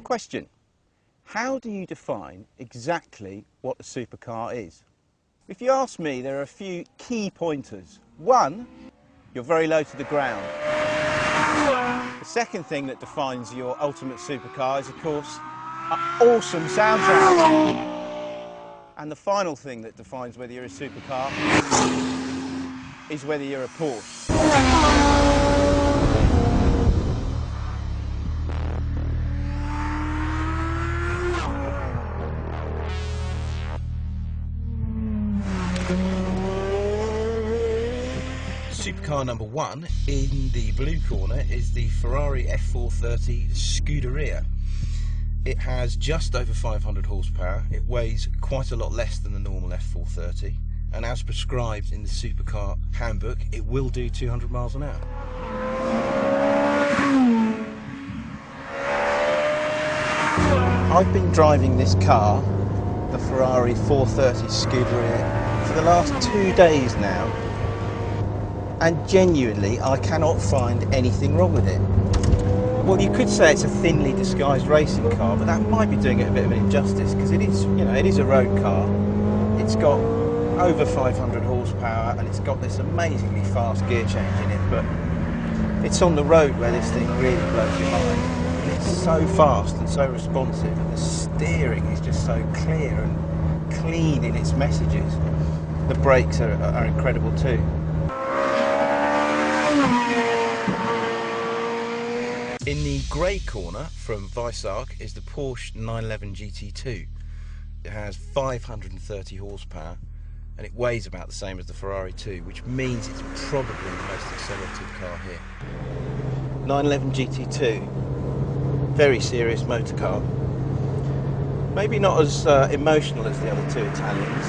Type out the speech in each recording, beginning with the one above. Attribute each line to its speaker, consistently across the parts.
Speaker 1: Question: how do you define exactly what a supercar is? If you ask me, there are a few key pointers. One, you're very low to the ground. The second thing that defines your ultimate supercar is, of course, an awesome soundtrack. And the final thing that defines whether you're a supercar is whether you're a Porsche.
Speaker 2: Supercar number one in the blue corner is the Ferrari F430 Scuderia. It has just over 500 horsepower, it weighs quite a lot less than the normal F430, and as prescribed in the supercar handbook, it will do 200 miles an hour.
Speaker 1: I've been driving this car, the Ferrari 430 Scuderia, for the last 2 days now, and genuinely I cannot find anything wrong with it. Well, you could say it's a thinly disguised racing car, but that might be doing it a bit of an injustice, because it is, you know, it is a road car. It's got over 500 horsepower and it's got this amazingly fast gear change in it, but it's on the road where this thing really blows your mind. And it's so fast and so responsive, and the steering is just so clear and clean in its messages. The brakes are incredible too.
Speaker 2: In the grey corner from Weissach is the Porsche 911 GT2. It has 530 horsepower and it weighs about the same as the Ferrari 2, which means it's probably the most accelerated car here.
Speaker 1: 911 GT2, very serious motor car. Maybe not as emotional as the other two Italians,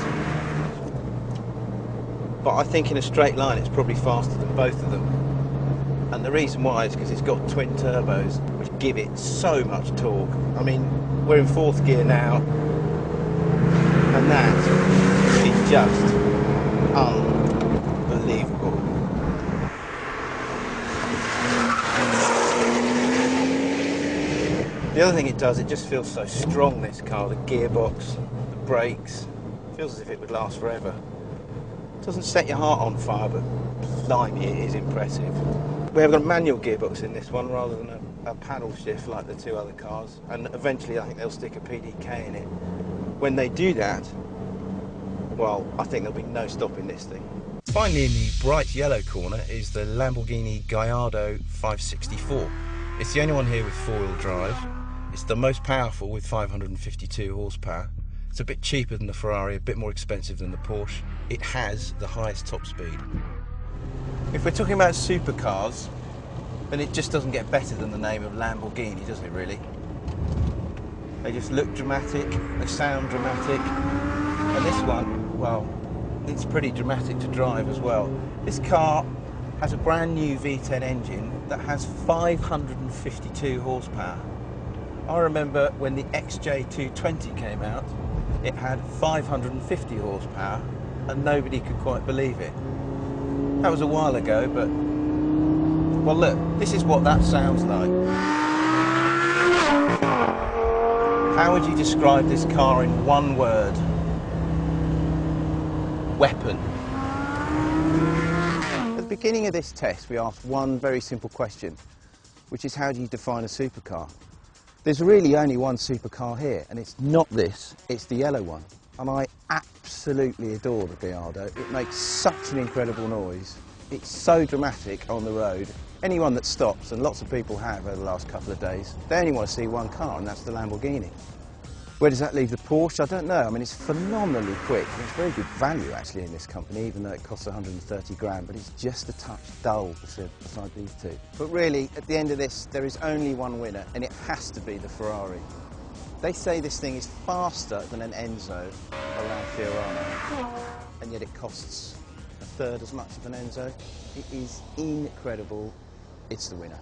Speaker 1: but I think in a straight line it's probably faster than both of them. And the reason why is because it's got twin turbos, which give it so much torque. I mean, we're in 4th gear now, and that is just unbelievable. The other thing it does, it just feels so strong, this car. The gearbox, the brakes, it feels as if it would last forever. It doesn't set your heart on fire, but blimey, it is impressive. We have got a manual gearbox in this one rather than a paddle shift like the two other cars, and eventually I think they'll stick a PDK in it. When they do that, well, I think there'll be no stopping this thing.
Speaker 2: Finally, in the bright yellow corner is the Lamborghini Gallardo 564. It's the only one here with 4-wheel drive. It's the most powerful with 552 horsepower. It's a bit cheaper than the Ferrari, a bit more expensive than the Porsche. It has the highest top speed.
Speaker 1: If we're talking about supercars, then it just doesn't get better than the name of Lamborghini, does it really? They just look dramatic, they sound dramatic, and this one, well, it's pretty dramatic to drive as well. This car has a brand new V10 engine that has 552 horsepower. I remember when the XJ220 came out, it had 550 horsepower and nobody could quite believe it. That was a while ago, but, well look, this is what that sounds like. How would you describe this car in one word? Weapon. At the beginning of this test, we asked one very simple question, which is how do you define a supercar? There's really only one supercar here, and it's not this, it's the yellow one. And I absolutely adore the Gallardo. It makes such an incredible noise. It's so dramatic on the road. Anyone that stops, and lots of people have over the last couple of days, they only want to see one car, and that's the Lamborghini. Where does that leave the Porsche? I don't know. I mean, it's phenomenally quick. And it's very good value, actually, in this company, even though it costs 130 grand, but it's just a touch dull beside these two. But really, at the end of this, there is only one winner, and it has to be the Ferrari. They say this thing is faster than an Enzo around Fiorano, and yet it costs a third as much of an Enzo. It is incredible. It's the winner.